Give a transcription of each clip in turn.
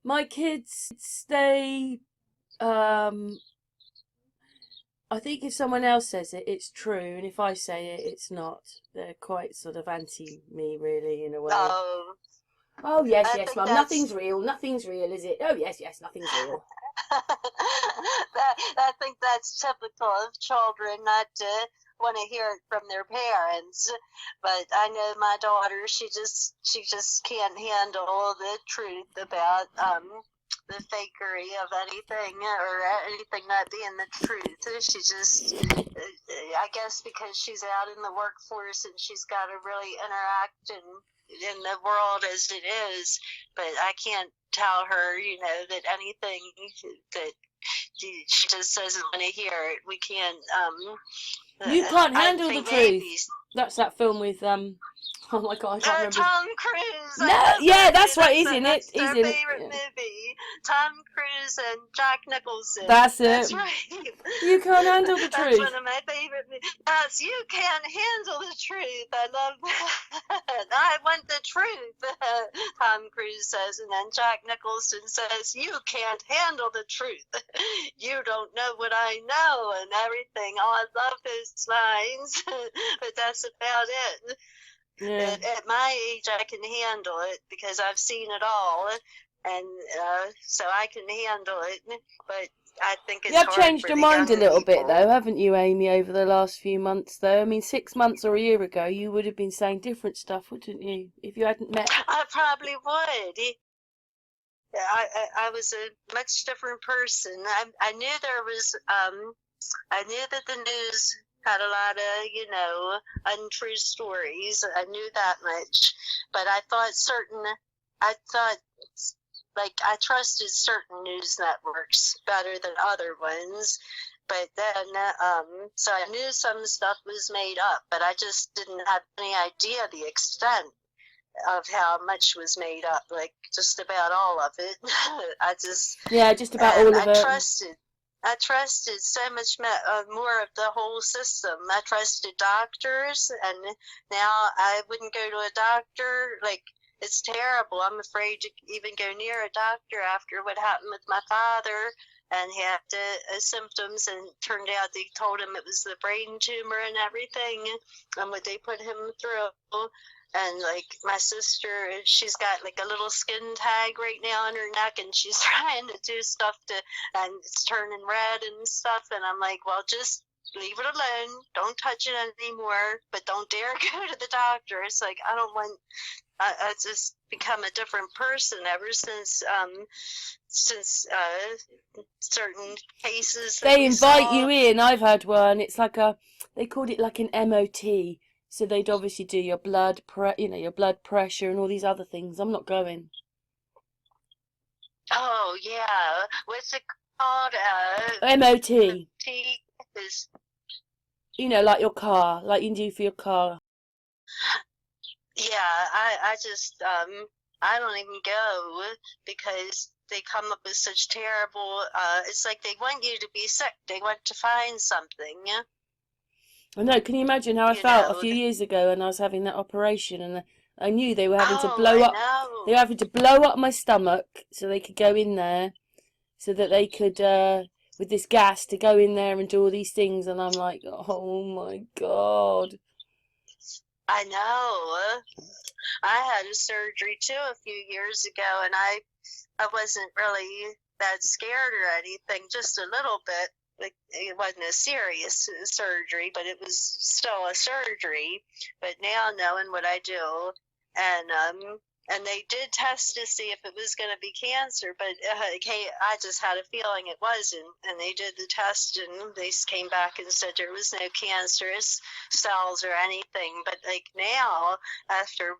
My kids, they, um, I think if someone else says it, it's true, and if I say it, it's not. They're quite sort of anti me, really, in a way. Oh, Oh, yes, I yes, think Mum, that's nothing's real. Nothing's real, is it? Oh, yes, yes, nothing's real. I think that's typical of children not to want to hear it from their parents. But I know my daughter, she just can't handle the truth about the fakery of anything or anything not being the truth. She just, I guess, because she's out in the workforce and she's got to really interact in the world as it is. But I can't tell her, that anything that she just doesn't want to hear it. We can't. You can't I handle the think truth. maybe. That's that film with, oh my God, I can't remember his... Tom Cruise. I No, love yeah, that movie. that's right, he's in it. That's He's their in it. favorite Yeah. movie. Tom Cruise and Jack Nicholson. That's it. That's right. You can't handle the That's one truth. of my favorite movies. Yes, you can't handle the truth. I love that. I want the truth. Tom Cruise says, and then Jack Nicholson says, "You can't handle the truth. You don't know what I know," and everything. Oh, I love those lines. But that's about it. Yeah. At my age, I can handle it because I've seen it all, and so I can handle it. But I think You it's have hard changed for your the mind a young little bit, people. though, haven't you, Amy, over the last few months, though? I mean, 6 months or a year ago, you would have been saying different stuff, wouldn't you? If you hadn't met. I probably would. I was a much different person. I knew there was. I knew that the news had a lot of, untrue stories. I knew that much, but I thought, like, I trusted certain news networks better than other ones. But then, so I knew some stuff was made up, but I just didn't have any idea the extent of how much was made up, like just about all of it. I just, Yeah, just about and all of it. I trusted so much more of the whole system. I trusted doctors, and now I wouldn't go to a doctor. Like, it's terrible. I'm afraid to even go near a doctor after what happened with my father. And he had symptoms, and turned out they told him it was the brain tumor and everything, and what they put him through. And like my sister, she's got like a little skin tag right now on her neck, and she's trying to do stuff and it's turning red and stuff. And I'm like, well, just leave it alone. Don't touch it anymore, but don't dare go to the doctor. It's like, I don't want, I just become a different person ever since certain cases that They we invite saw. you in. I've had one. It's like they called it like an MOT. So they'd obviously do your your blood pressure and all these other things. I'm not going. Oh yeah, what's it called? MOT. T is. Like your car, like you do for your car. Yeah, I just I don't even go because they come up with such terrible it's like they want you to be sick. They want to find something. I know. Can you imagine how I You felt a know. few years ago when I was having that operation and I knew they were having to Oh, blow I up. They were know. having to blow up my stomach so they could go in there, so that they could with this gas to go in there and do all these things. And I'm like, oh my God. I know. I had a surgery too a few years ago, and I wasn't really that scared or anything, just a little bit. Like, it wasn't a serious surgery, but it was still a surgery. But now knowing what I do, and they did test to see if it was going to be cancer, but I just had a feeling it wasn't. And they did the test, and they came back and said there was no cancerous cells or anything. But like now, after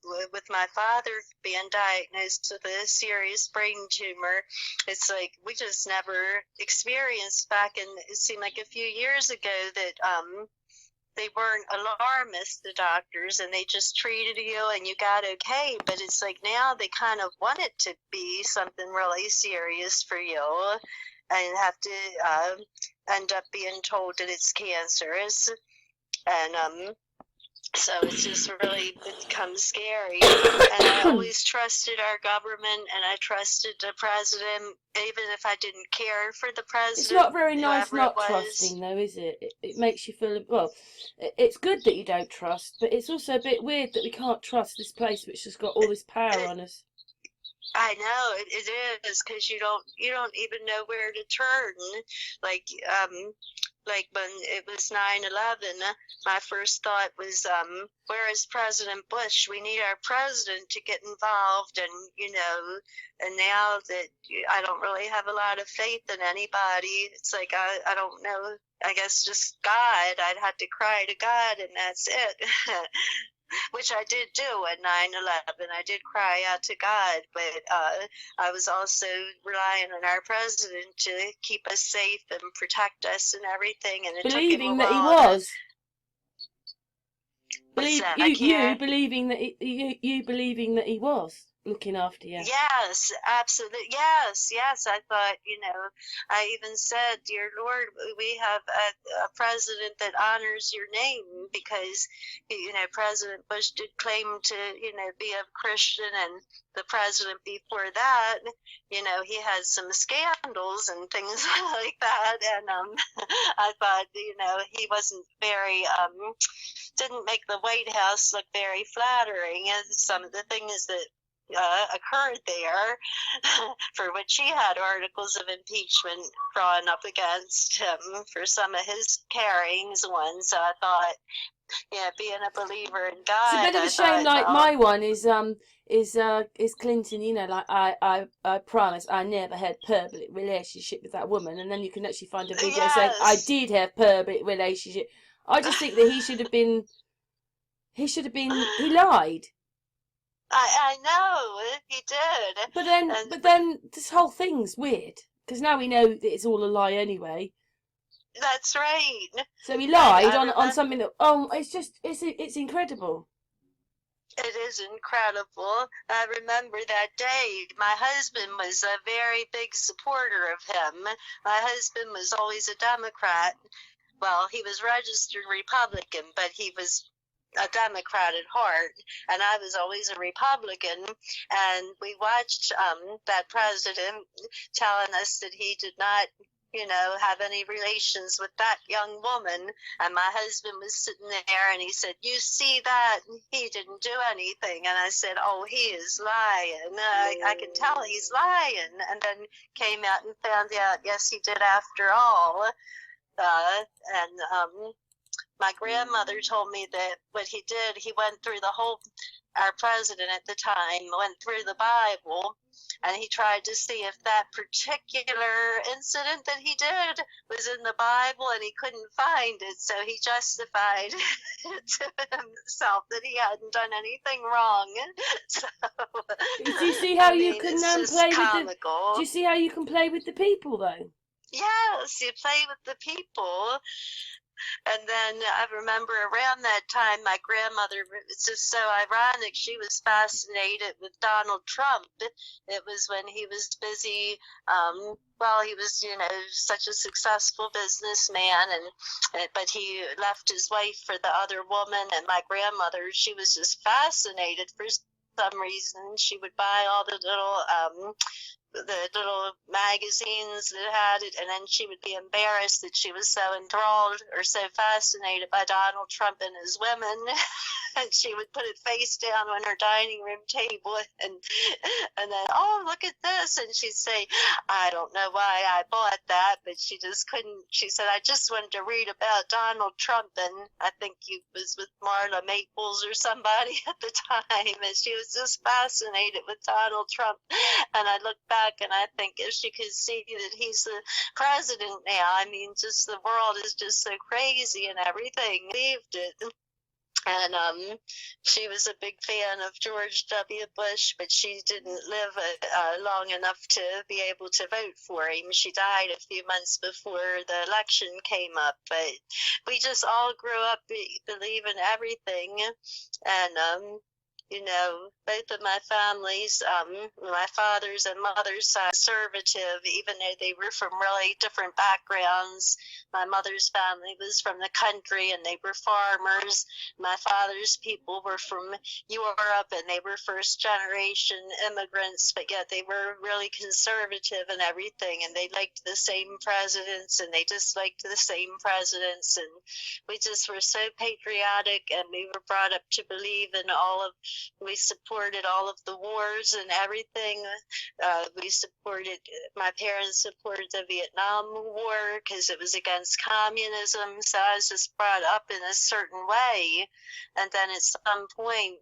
with my father being diagnosed with a serious brain tumor, it's like we just never experienced back in, it seemed like a few years ago that they weren't alarmist, the doctors, and they just treated you and you got okay. But it's like now they kind of want it to be something really serious for you and have to end up being told that it's cancerous. And So it's just really become scary. And I always trusted our government, and I trusted the president, even if I didn't care for the It's president, not very nice whoever it not was. trusting, though, is it? It makes you feel, well, it's good that you don't trust, but it's also a bit weird that we can't trust this place which has got all this power on us. I know it is, because you don't even know where to turn. Like like when it was 9/11, my first thought was, where is President Bush? We need our president to get involved, and now that I don't really have a lot of faith in anybody, it's like I don't know. I guess just God. I'd have to cry to God, and that's it. Which I did do at 9/11. I did cry out to God, but I was also relying on our president to keep us safe and protect us and everything. And it took him a Believing that he while to. was. What's Believe that? I you can't. believing that you believing that he was looking after you. Yes, absolutely. Yes, yes. I thought, I even said, Dear Lord, we have a president that honors your name, because, President Bush did claim to, be a Christian, and the president before that, he had some scandals and things like that. And I thought, he wasn't very, didn't make the White House look very flattering. And some of the things that occurred there, for which he had articles of impeachment drawn up against him for some of his carryings once. So I thought, being a believer in It's a God, bit of a I shame. thought, Like well, my one is Clinton. Like I promise I never had public relationship with that woman, and then you can actually find a video saying I yes. did have public relationship. I just think that he should have been. He lied. I know he did. And But then this whole thing's weird because now we know that it's all a lie anyway. that's right. So he And lied I on remember. something that it's incredible. It is incredible. I remember that day. My husband was a very big supporter of him. My husband was always a Democrat. Well, he was registered Republican, but he was a Democrat at heart, and I was always a Republican. And we watched that president telling us that he did not, have any relations with that young woman. And my husband was sitting there, and he said, "You see that? He didn't do anything." And I said, "Oh, he is lying. I can tell he's lying." And then came out and found out, yes, he did after all. And my grandmother told me that what he did, he went through our president at the time went through the Bible, and he tried to see if that particular incident that he did was in the Bible, and he couldn't find it. So he justified to himself that he hadn't done anything wrong. So, Do you see how I you mean, can it's just play with the? Do comical. you see how you can play with the people though? Yes, you play with the people. And then I remember around that time, my grandmother, it's just so ironic, she was fascinated with Donald Trump. It was when he was busy, he was, such a successful businessman, but he left his wife for the other woman. And my grandmother, she was just fascinated for some reason. She would buy all the little magazines that had it, and then she would be embarrassed that she was so enthralled or so fascinated by Donald Trump and his women. And she would put it face down on her dining room table, and then, "Oh, look at this," and she'd say, "I don't know why I bought that," but she just couldn't. She said, "I just wanted to read about Donald Trump," and I think he was with Marla Maples or somebody at the time, and she was just fascinated with Donald Trump. And I look back and I think, if she could see that he's the president now, I mean, just the world is just so crazy and everything. Believed it. And she was a big fan of George W. Bush, but she didn't live long enough to be able to vote for him. She died a few months before the election came up. But we just all grew up believing everything. And both of my families, my father's and mother's side, conservative, even though they were from really different backgrounds. My mother's family was from the country and they were farmers. My father's people were from Europe and they were first generation immigrants, but yet they were really conservative and everything, and they liked the same presidents and they disliked the same presidents, and we just were so patriotic, and we were brought up to believe in we supported all of the wars and everything. My parents supported the Vietnam War because it was against communism, so I was just brought up in a certain way. And then at some point,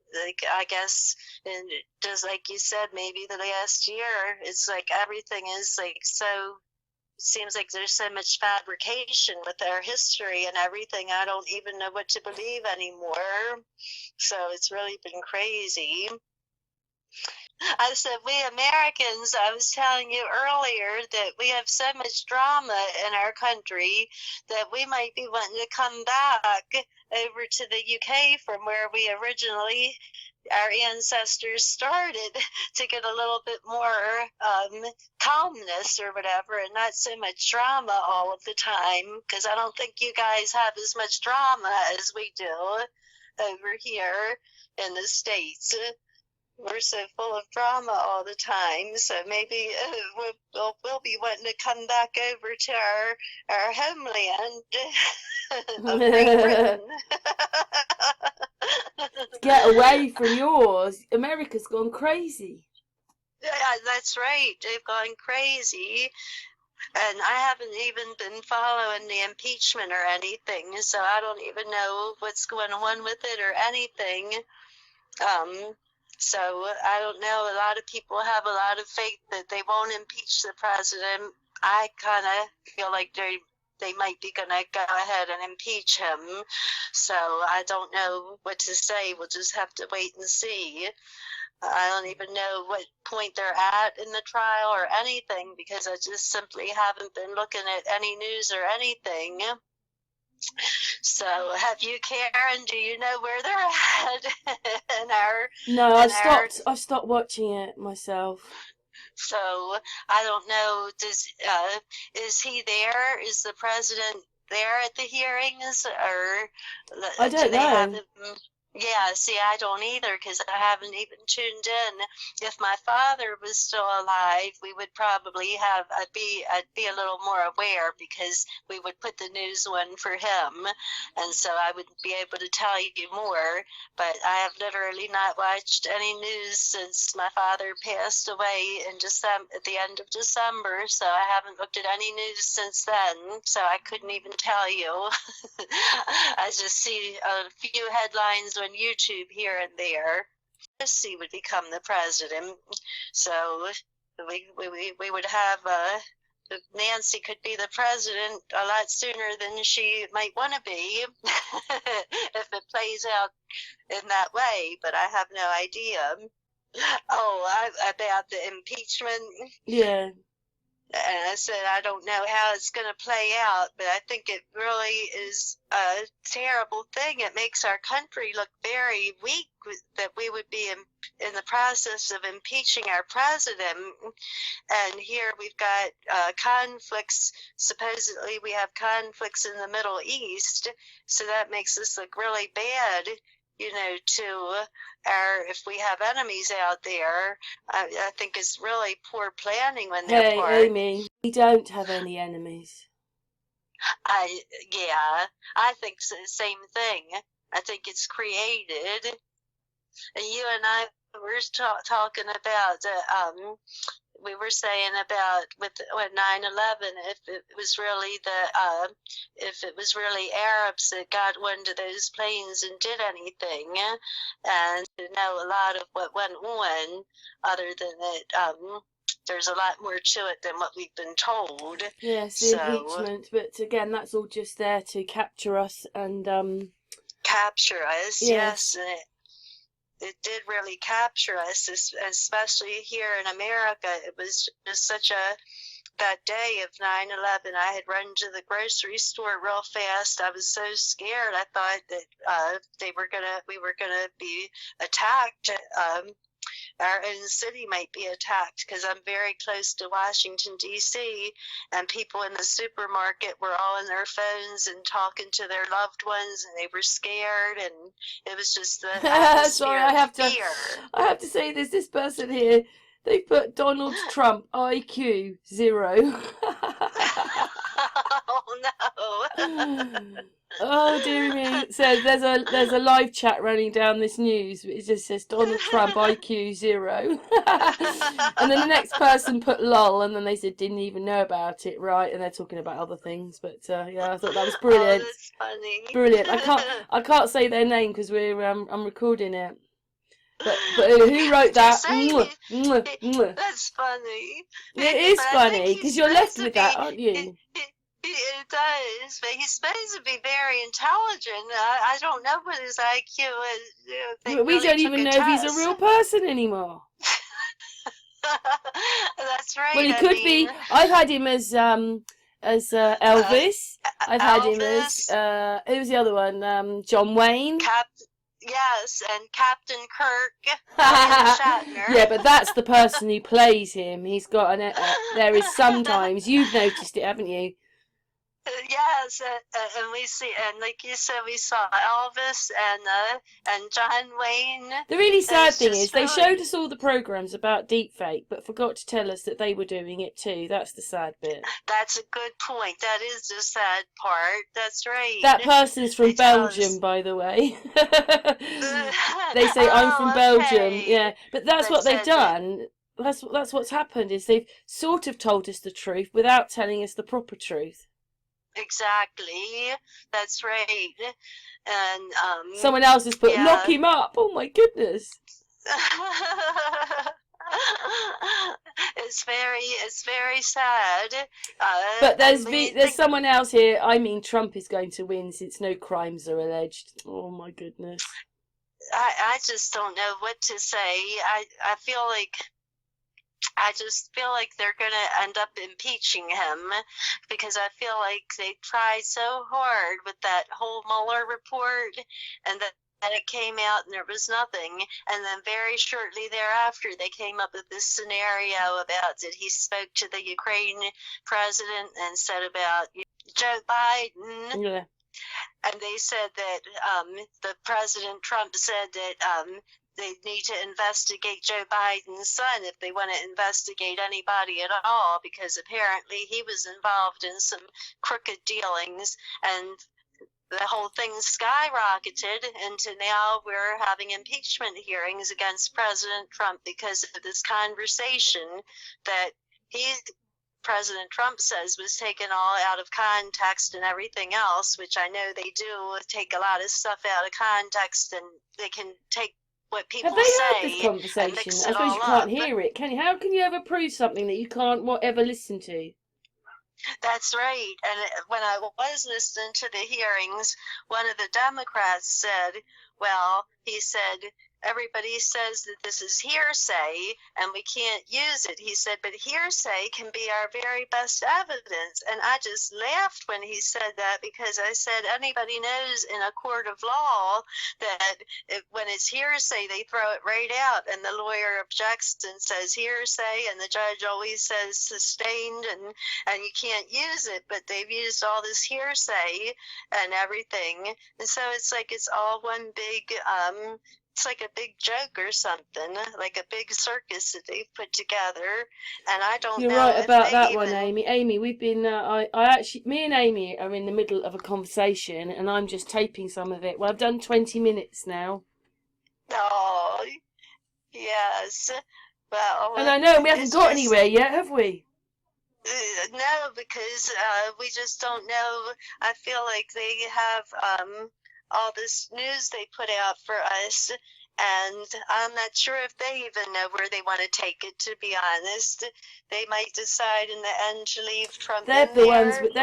I guess, and just like you said, maybe the last year, it's like everything is so, it seems like there's so much fabrication with our history and everything. I don't even know what to believe anymore. So it's really been crazy. I said, we Americans, I was telling you earlier that we have so much drama in our country that we might be wanting to come back over to the UK from where we originally, our ancestors started, to get a little bit more calmness or whatever, and not so much drama all of the time, because I don't think you guys have as much drama as we do over here in the States. We're so full of drama all the time, so maybe we'll be wanting to come back over to our homeland of Great Britain. Get away from yours. America's gone crazy. Yeah, that's right. They've gone crazy. And I haven't even been following the impeachment or anything, so I don't even know what's going on with it or anything. So I don't know. A lot of people have a lot of faith that they won't impeach the president. I kind of feel like they might be going to go ahead and impeach him. So I don't know what to say. We'll just have to wait and see. I don't even know what point they're at in the trial or anything, because I just simply haven't been looking at any news or anything. So, have you, Karen? Do you know where they're at in our? No, I've stopped watching it myself. So I don't know. Is he there? Is the president there at the hearings, or I don't do they know. have him? Yeah, see, I don't either, because I haven't even tuned in. If my father was still alive, we would probably I'd be a little more aware, because we would put the news on for him, and so I would be able to tell you more. But I have literally not watched any news since my father passed away in December, at the end of December, so I haven't looked at any news since then, so I couldn't even tell you. I just see a few headlines on YouTube here and there. He would become the president, so we would have Nancy could be the president a lot sooner than she might want to be if it plays out in that way, but I have no idea. Oh, about the impeachment? Yeah. And I said, I don't know how it's going to play out, but I think it really is a terrible thing. It makes our country look very weak that we would be in the process of impeaching our president. And here we've got conflicts. Supposedly we have conflicts in the Middle East, so that makes us look really bad, to if we have enemies out there. I think it's really poor planning when they're part. Hey, Amy, we don't have any enemies. Yeah, I think it's the same thing. I think it's created. And you and I were talking about we were saying about with 9/11, if it was really Arabs that got onto those planes and did anything, and to know a lot of what went on, other than that, there's a lot more to it than what we've been told. Yes, the impeachment, but again, that's all just there to capture us and capture us. Yes. It did really capture us, especially here in America. It was just such a that day of 9/11, I had run to the grocery store real fast. I was so scared. I thought that we were gonna be attacked. Our own city might be attacked because I'm very close to Washington, D.C., and people in the supermarket were all on their phones and talking to their loved ones, and they were scared, and it was just the atmosphere Sorry, of fear. I have to say this person here, they put Donald Trump IQ 0. Oh, no. Oh dear me! It says there's a live chat running down this news. It just says Donald Trump IQ 0, and then the next person put lol, and then they said didn't even know about it, right? And they're talking about other things, but yeah, I thought that was brilliant. Oh, that's funny. Brilliant. I can't say their name because I'm recording it. But who wrote that? That's funny. It is funny because you're left with that, aren't you? It does, but he's supposed to be very intelligent. I don't know what his IQ is. We don't even know if he's a real person anymore. That's right. Well, he could be. I've had him as Elvis. I've had him as who's the other one? John Wayne. Yes, and Captain Kirk. Shatner. Yeah, but that's the person who plays him. He's got there is sometimes, you've noticed it, haven't you? Yes, and we see, and like you said, we saw Elvis and John Wayne. The really sad thing is they showed us all the programs about deepfake, but forgot to tell us that they were doing it too. That's the sad bit. That's a good point. That is the sad part. That's right. That person's from Belgium, by the way. They say I'm from Belgium. Yeah, but that's what they've done. That's what's happened is they've sort of told us the truth without telling us the proper truth. Exactly. That's right. And someone else has put lock him up. Oh my goodness. It's very sad. But there's someone else here. I mean, Trump is going to win since no crimes are alleged. Oh my goodness. I just don't know what to say. I just feel like they're going to end up impeaching him because I feel like they tried so hard with that whole Mueller report and that it came out and there was nothing. And then very shortly thereafter, they came up with this scenario about that he spoke to the Ukraine president and said about Joe Biden. Yeah. And they said that the President Trump said that they need to investigate Joe Biden's son if they want to investigate anybody at all, because apparently he was involved in some crooked dealings, and the whole thing skyrocketed into now we're having impeachment hearings against President Trump because of this conversation that President Trump says was taken all out of context and everything else, which I know they do take a lot of stuff out of context, and they can take what people say. Have they had this conversation? I suppose you can't hear it, can you? How can you ever prove something that you can't ever listen to? That's right. And when I was listening to the hearings, one of the Democrats said, well, he said, everybody says that this is hearsay and we can't use it. He said, but hearsay can be our very best evidence. And I just laughed when he said that, because I said anybody knows in a court of law that when it's hearsay, they throw it right out. And the lawyer objects and says hearsay, and the judge always says sustained, and you can't use it. But they've used all this hearsay and everything. And so it's like it's all one big it's like a big joke or something, like a big circus that they've put together, and I don't know. You're right about that one, Amy. Amy, we've been, I actually, me and Amy are in the middle of a conversation, and I'm just taping some of it. Well, I've done 20 minutes now. Oh, yes. Well, and I know we haven't got anywhere yet, have we? No, because we just don't know. I feel like they have all this news they put out for us, and I'm not sure if they even know where they want to take it, to be honest. They might decide in the end to leave Trump They're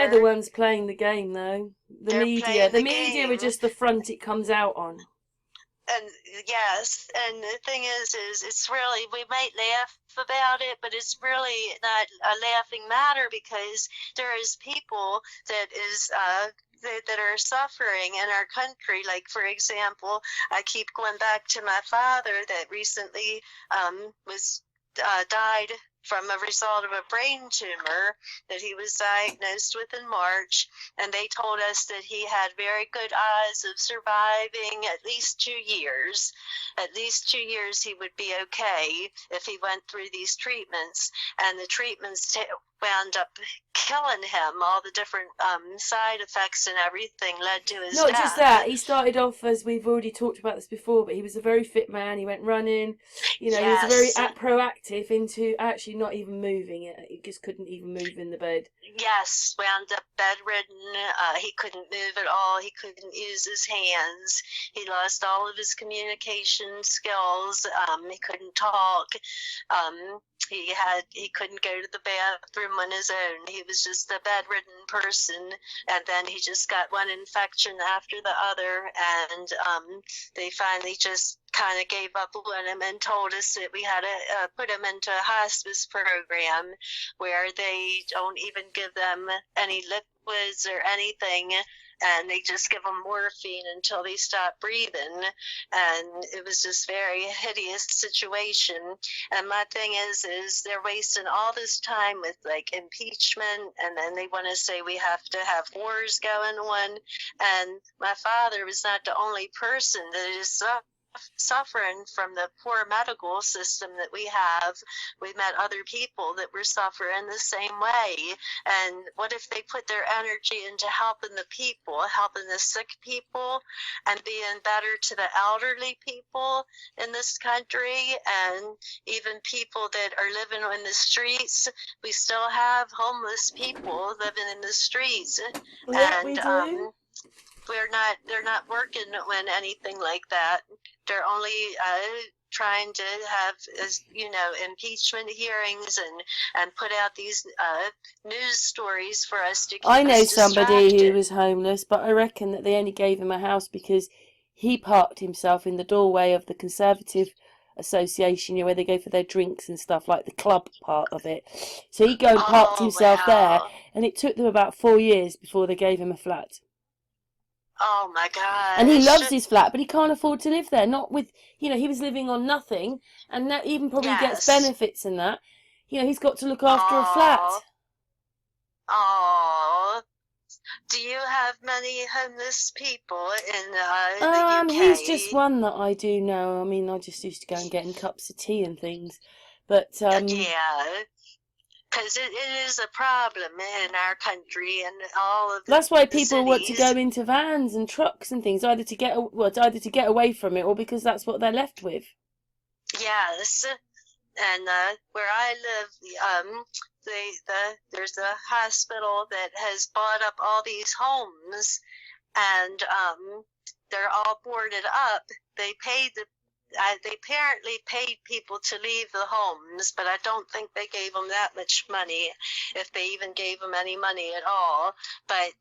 the ones playing the game, though. The media are just the front it comes out on. and yes, and the thing is it's really, we might laugh about it, but it's really not a laughing matter, because there is people that is that are suffering in our country. Like, for example, I keep going back to my father that recently was died from a result of a brain tumor that he was diagnosed with in March, and they told us that he had very good odds of surviving at least 2 years. At least 2 years he would be okay if he went through these treatments, and the treatments wound up killing him. All the different side effects and everything led to his Not death. just that, he started off, as we've already talked about this before, but he was a very fit man. He went running, you know, he was very proactive into actually not even moving. He just couldn't even move in the bed. Yes, wound up bedridden. He couldn't move at all. He couldn't use his hands. He lost all of his communication skills. He couldn't talk. He couldn't go to the bathroom on his own. He was just a bedridden person, and then he just got one infection after the other, and they finally just kind of gave up on him and told us that we had to put him into a hospice program where they don't even give them any liquids or anything, and they just give them morphine until they stop breathing. And it was just very hideous situation. And my thing is they're wasting all this time with like impeachment, and then they want to say we have to have wars going on. And my father was not the only person that is suffering from the poor medical system that we have. We met other people that were suffering the same way. And what if they put their energy into helping the people, helping the sick people, and being better to the elderly people in this country, and even people that are living on the streets? We still have homeless people living in the streets. Yeah, and we do. they're not working on anything like that. They're only trying to have, impeachment hearings and put out these news stories for us to keep I know us somebody distracted. who was homeless, but I reckon that they only gave him a house because he parked himself in the doorway of the Conservative Association, where they go for their drinks and stuff, like the club part of it. So he go and parked himself there, and it took them about 4 years before they gave him a flat. Oh my gosh. And he loves his flat, but he can't afford to live there. Not with, he was living on nothing, and now even probably gets benefits and that. He's got to look after a flat. Oh. Do you have many homeless people in the UK? He's just one that I do know. I mean, I just used to go and get him cups of tea and things. But yeah. Because it is a problem in our country and all of that's why people cities. want to go into vans and trucks and things, either to get away from it, or because that's what they're left with. Yes, and where I live, there's a hospital that has bought up all these homes, and they're all boarded up. They apparently paid people to leave the homes, but I don't think they gave them that much money, if they even gave them any money at all. But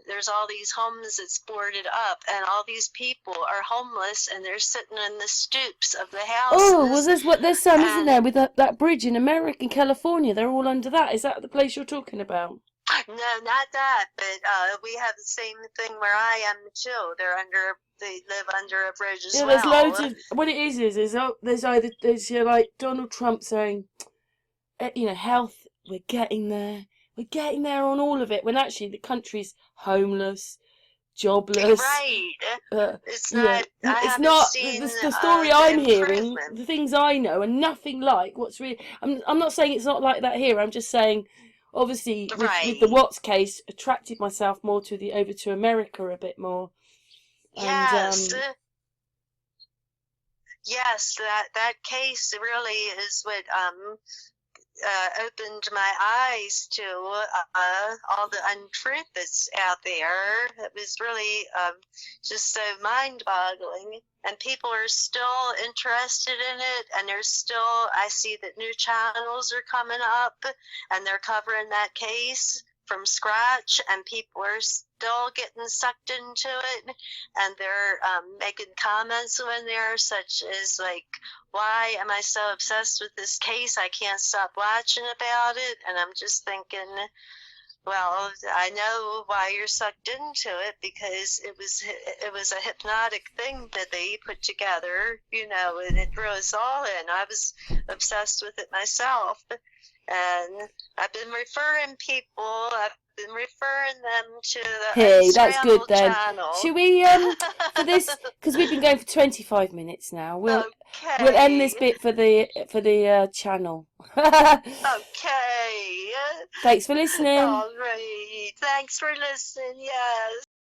there's all these homes that's boarded up, and all these people are homeless, and they're sitting in the stoops of the houses. Oh, well, there's some, isn't there, with that bridge in America, in California? They're all under that. Is that the place you're talking about? No, not that, but we have the same thing where I am too. They live under a bridge as well. There's loads of, what it is there's like Donald Trump saying, health, we're getting there on all of it, when actually the country's homeless, jobless. Right. It's not. The story I'm hearing, the things I know, and nothing like what's really. I'm not saying it's not like that here. I'm just saying, obviously, with the Watts case, attracted myself more over to America a bit more. Yes. And, yes, that case really is what opened my eyes to all the untruth that's out there. It was really just so mind-boggling, and people are still interested in it, and I see that new channels are coming up, and they're covering that case from scratch, and people are still getting sucked into it, and they're making comments in there such as like, why am I so obsessed with this case? I can't stop watching about it. And I'm just thinking, well, I know why you're sucked into it, because it was a hypnotic thing that they put together, and it drew us all in. I was obsessed with it myself, and I've been referring them to the Hey, that's good Unscrambled then. channel. Should we for this, because we've been going for 25 minutes now. We'll end this Okay. bit for the channel. Okay. Thanks for listening. All right. Thanks for listening. Yes.